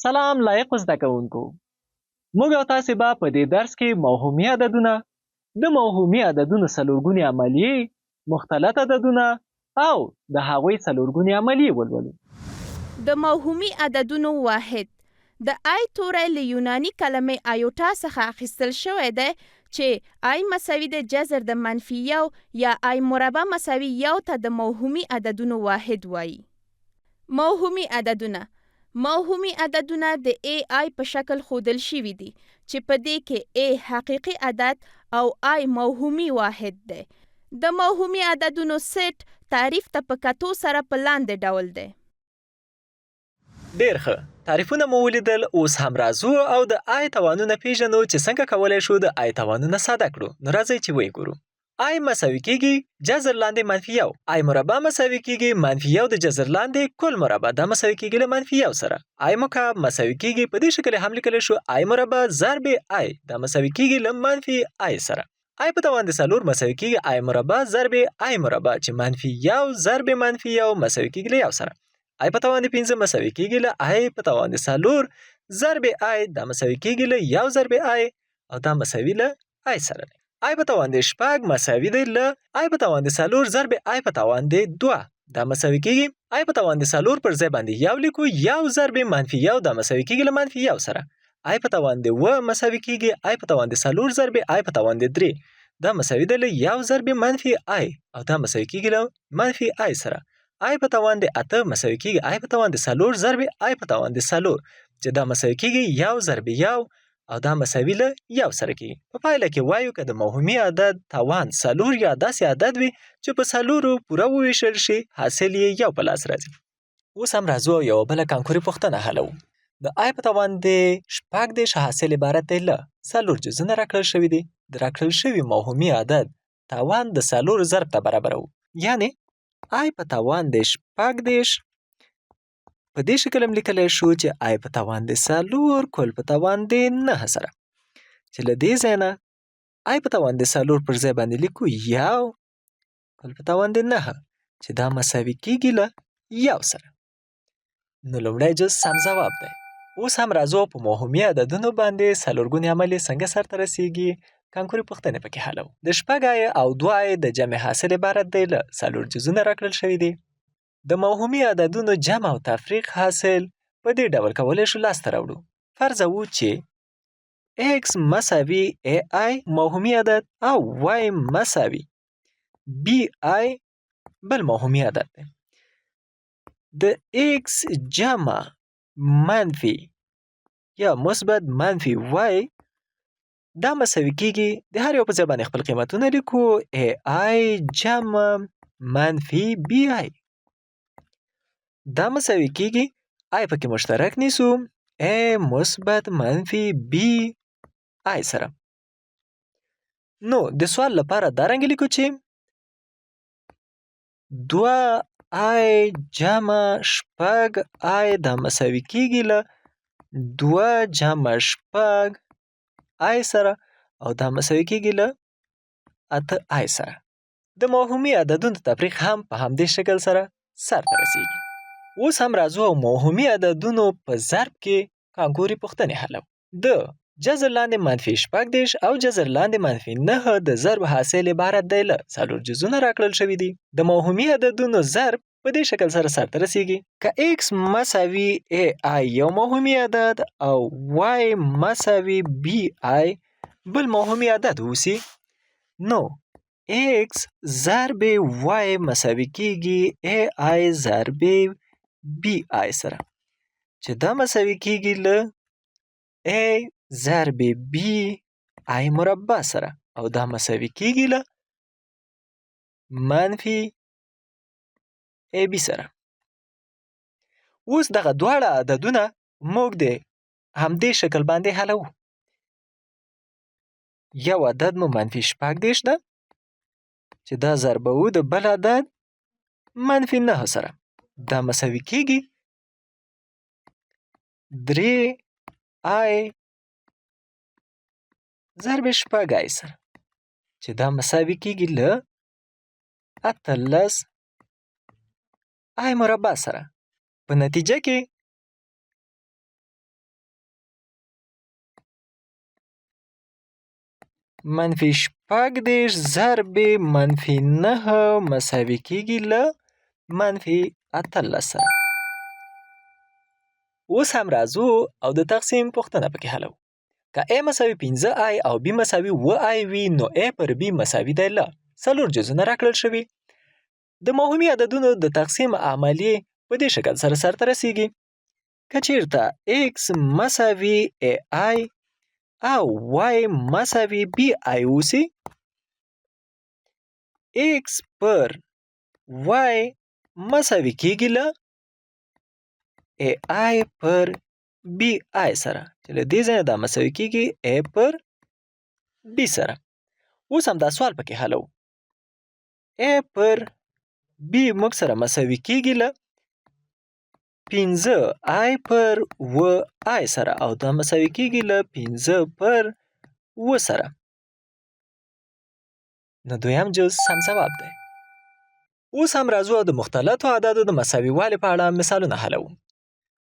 سلام لایق زده کوونکو. موږ او تاسې به په دې درس کې موهومي عددونه، د موهومي عددونو څلورګونې عملیې، مختلط عددونه او د هغوی څلورګونې عملیې ولولو. د موهومي عددونو واحد د آی توری له یوناني کلمې آیوټا څخه اخیستل شوی دی چې آی مساوي د جذر د منفي یو یا آی مربع مساوي یو ته د موهومي عددونو واحد وایي. موهومي عددونه د ای آی په شکل ښودل شوي دي چې په دې کې ای حقیقي عدد او آی موهومي واحد دی. د موهومي عددونو سیټ تعریف ته په کتو سره په لاندې ډول دی. ډېر ښه، تعریفونه مو ولیدل. اوس هم راځو او د آی توانونه پیژنو چې څنګه کولی شو د آی توانونه ساده کړو. نو راځئ چې ویې ګورو. آی مساوي کیږي جذر لاندې منفي یو. آی مربع مساوي کیږي منفي یو د جذر لاندې کل مربع. دا مساوي کیږي له منفي یو سره. آی مکعب مساوي کیږي په دې شکل هم لیکلی شو آی مربع ضرب آی. دا مساوي کیږي له منفي آی سره. آی په توان د څلور مساوي کیږي آی مربع ضرب آی مربع چې منفي یو ضرب منفي یو مساوي کیږي له یو سره. آی په توان د 5 مساوي کیږي له آی په توان د څلور ضرب آی. دا مساوي کیږي له یو ضرب آی او دا مساوي له آی سره. آی په توان د شپږ مساوي دی له آی په توان د څلور ضرب آی په توان د 2. دا مساوي کیږي آی په توان د څلور پر ځای باندې یو لیکو یو ضرب منفي یو. دا مساوي کیږي له منفي یو سره. آی په توان د و مساوي کیږي آی په توان د څلور ضرب آی په توان د 3. دا مساوي دی له یو ضرب منفي آی او دا مساوي کیږي له منفي آی سره. آی په توان د اته مساوي کیږي آی په توان د څلور ضرب آی په توان د څلور چې دا مساوي کیږي یو ضرب یو او دا مساوي له یو سره کیږي. په پایله کې وایو که د موهومي عدد توان څلور یا داسې عدد وي چې په څلورو پوره وویشل شي حاصل یې یو په لاس راځي. اوس هم راځو او یوه بله کانکوري پوښتنه حلوو. د آی په توان د شپږ دېرش حاصل عبارت دی له څلور جزونه راکړل شوي دي. د راکړل شوي موهومي عدد توان د څلورو ضرب ته برابروو. یعنې آی په توان د شپږ دېرش په دې شکل هم لیکلی شو چې آی په توان د څلور کل په توان د 9 سره چې له دې ځای نه آی په توان د څلور پر ځای باندې لیکو یو کل په توان د 9 چې دا مساوي کیږي له یو سره. نو لومړی جز سم ځواب دی. اوس هم راځو په موهومي عددونو باندې څلورګونې عملیې څنګه سرته رسیږي کانکوري پوښتنې پکې حلوو. د شپږ آی او 2 آی د جمع حاصل عبارت دی له څلور جزونه راکړل شوي دي. د موهومي عددونو جمع او تفریق حاصل په دې ډول کولی شو لاسته راوړو. فرضوو چې x مساوي ai موهومي عدد او y مساوي bi بل موهومي عدد دی. د x جمع منفي یا مثبت منفي y دا مساوي کیږي د هر یو په ځای باندې خپل قیمتونه لیکو ai جمع منفي bi. دا مساوي کیږي آی پکې مشترک نیسو a مثبت منفي بی آی سره. نو د سوال لپاره دا رنګ لیکو چې 2 آی جمع شپږ آی دا مساوي کیږي له 2 جمع شپږ آی سره او دا مساوي کیږي له 8 آی سره. د موهومي عددونو تفریق هم په همدې شکل سره سرته رسیږي. اوس هم راځو او موهومي عددونو په ضرب کې کانکوري پوښتنې حلوو. د جذر لاندې منفي شپږ دېرش او جذر لاندې منفي 9 د ضرب حاصل عبارت دی له څلور جزونه راکړل شوي دي. د موهومي عددونو ضرب په دې شکل سره سرته رسیږي. که x مساوي ai یو موهومي عدد او y مساوي bi بل موهومي عدد اوسي نو x ضرب y مساوي کیږي ai ضرب بی آی سره چې دا مساوي کیږي له a ضرب بی آی مربع سره او دا مساوي کیږي له منفي ای بی سره. اوس دغه دواړه عددونه موږ د همدې شکل باندې حلوو. یو عدد مو منفي شپږ دېرش ده چې دا ضربوو د بل عدد منفي 9 سره. دا مساوي کیږي 3 آی ضرب شپږ آی سره چې دا مساوي کیږي له 18 آی مربع سره. په نتیجه کې منفي شپږ دېرش ضرب منفي 9 مساوي کېږي له منفي 18 سره. اوس هم راځو او د تقسیم پوښتنه پکې حلو. که a مساوي 15i او b مساوي 7i وي نو a پر b مساوي دی له 4 جزونه راکړل شوي. د موهومي عددونو د تقسیم عملیې په دې شکل سره سرته رسیږي. که چیرته x مساوي ai او y مساوي bi اوسي، x پر y مساوي کېږي له ai پر bi سره، چې له دې ځایه دا مساوي کېږي a پر b سره. اوس هم دا سوال پکې حلو. a پر b موږ سره مساوي کېږي له 15i پر 7i سره او دا مساوي کېږي له 15 پر 7 سره. نو دویم جز سم ځواب دی. اوس هم راځو او د مختلطو عددو د مساوي والي په اړه مثالونه حلو.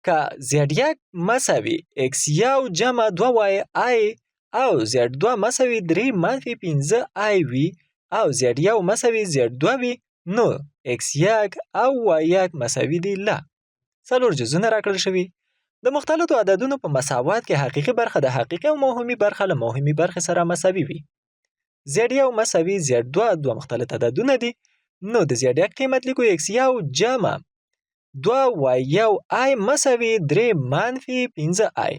که z1 مساوي x1 جمع 2y او z2 مساوي 3 منفي 15i وي او z1 مساوي z2 وي نو x1 او y1 مساوي دي له 4 جزونه راکړل شوي. د مختلطو عددونو په مساوات کې حقیقي برخه د حقیقي او موهومي برخه له موهومي برخې سره مساوي وي. z1 مساوي z2 دوه مختلط عددونه دي نو د z1 قیمت لیکو x1 جمع 2y1i مساوي 3 منفي 15i.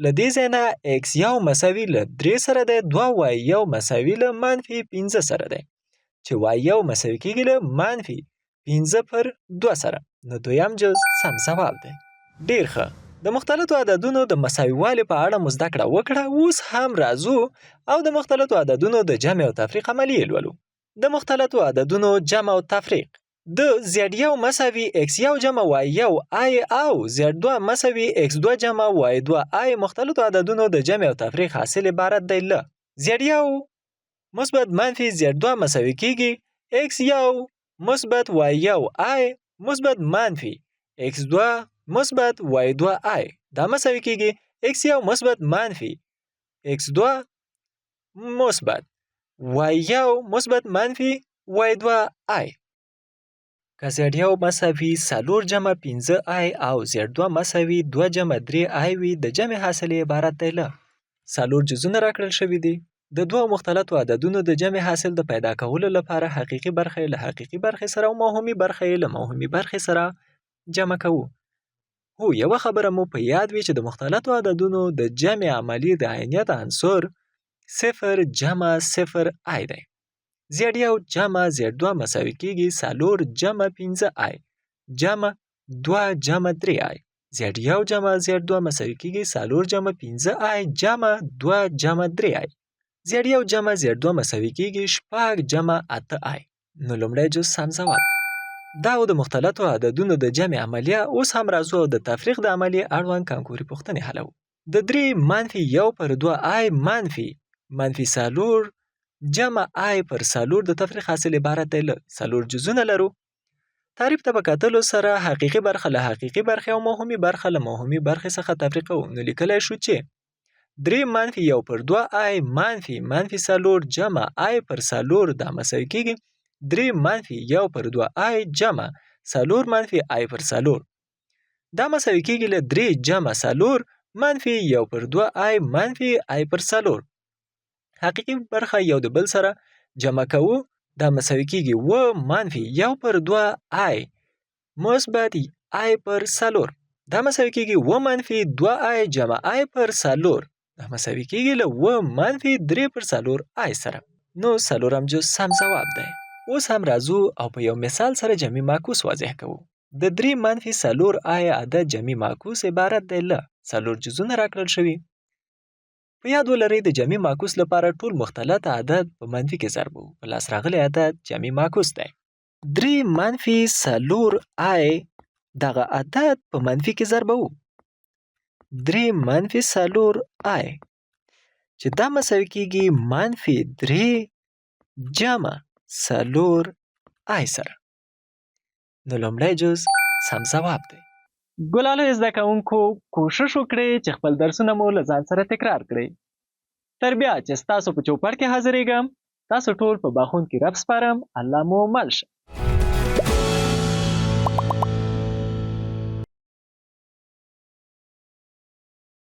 له دې ځای نه x1 مساوي له 3 سره دی، 2y1 مساوي له منفي 15 سره دی، چې y1 مساوي کېږي له منفي 15 پر 2 سره. نو دویم جز سم ځواب دی. ډېر ښه. د مختلطو عددونو د مساوي والي په اړه مو زده کړه وکړه. اوس هم راځو او د مختلطو عددونو د جمع او تفریق عملیې لولو. د مختلطو عددونو جمع او تفریق. د z1 مساوي x1 جمع y1i او z2 مساوي x2 جمع y2i مختلطو عددونو د جمع او تفریق حاصل عبارت دی له z1 مثبت منفي z2 مساوي کېږي x1 مثبت y1i مثبت منفي x2 مثبت y2i. دا مساوي کېږي x1 مثبت منفي x2 مثبت y1 مثبت منفي y2i. که z1 مساوي 4 جمع 15i او z2 مساوي 2 جمع 3i وي د جمع حاصل عبارت دی له 4 جزونه راکړل شوي دي. د دوه مختلطو عددونو د جمع حاصل د پیدا کولو لپاره حقیقي برخه له حقیقي برخې سره او موهومي برخه له موهومي برخې سره جمع کوو. هو یوه خبره مو په یاد وي چې د مختلطو عددونو د جمع عملیې د عینیت عنصر 0 جمع 0i دی. z1 جمع z2 مساوي کېږي 4 جمع 15i جمع 2 جمع 3i. z1 جمع z2 مساوي کېږي 4 جمع 15i جمع 2 جمع 3i. z1 جمع z2 مساوي کېږي 6 جمع 8i. نو لومړی جز سم ځواب دی. دا د مختلطو عددونو د جمع عملیه. اوس هم راځو او د تفریق د عملیې اړوند کانکوري پوښتنې حلو. د 3 منفي 1 پر 2i منفي 4 جمع i پر 4 د تفریق حاصل عبارت دی له 4 جزونه لرو. تعریف ته په کتلو سره حقیقي برخه له حقیقي برخې او موهومي برخه له موهومي برخې څخه تفریق کوو. نو لیکلی شو چې 3 منفي 1 پر 2i منفي 4 جمع i پر 4 دا مساوي کېږي 3 منفي 1 پر 2i جمع 4 منفي i پر 4. دا مساوي کېږي له 3 جمع 4 منفي 1 پر 2i منفي i پر 4. حقیقي برخه یو د بل سره جمع کوو. دا مساوي کېږي 9 منفي 1 پر 2i مثبت i پر 4. دا مساوي کېږي 9 منفي 2i جمع i پر 4. دا مساوي کېږي له 9 منفي 3 پر 4i سره. نو څلورم جز سم ځواب دی. اوس هم راځو او په یو مثال سره جمعي معکوس واضح کوو. د 3 منفي 4i عدد جمعي معکوس عبارت دی له 4 جزونه راکړل شوي. په یاد ولرئ د جمعي معکوس لپاره ټول مختلط عدد په منفي کې ضرب وو. په لاس راغلی عدد جمعي معکوس دی. 3 منفي 4i دغه عدد په منفي کې ضرب وو. 3 منفي 4i چې دا مساوي کېږي منفي 3 جمع 4i سره. نو لومړی جز سم ځواب دی. ګلالو زده کوونکو کوشش وکړئ چې خپل درسونه مو له ځان سره تکرار کړئ. تر بیا چې ستاسو په چوپړ کې حاضرېږم، تاسو ټول په بخون کې رب سپارم. الله مو مل شه.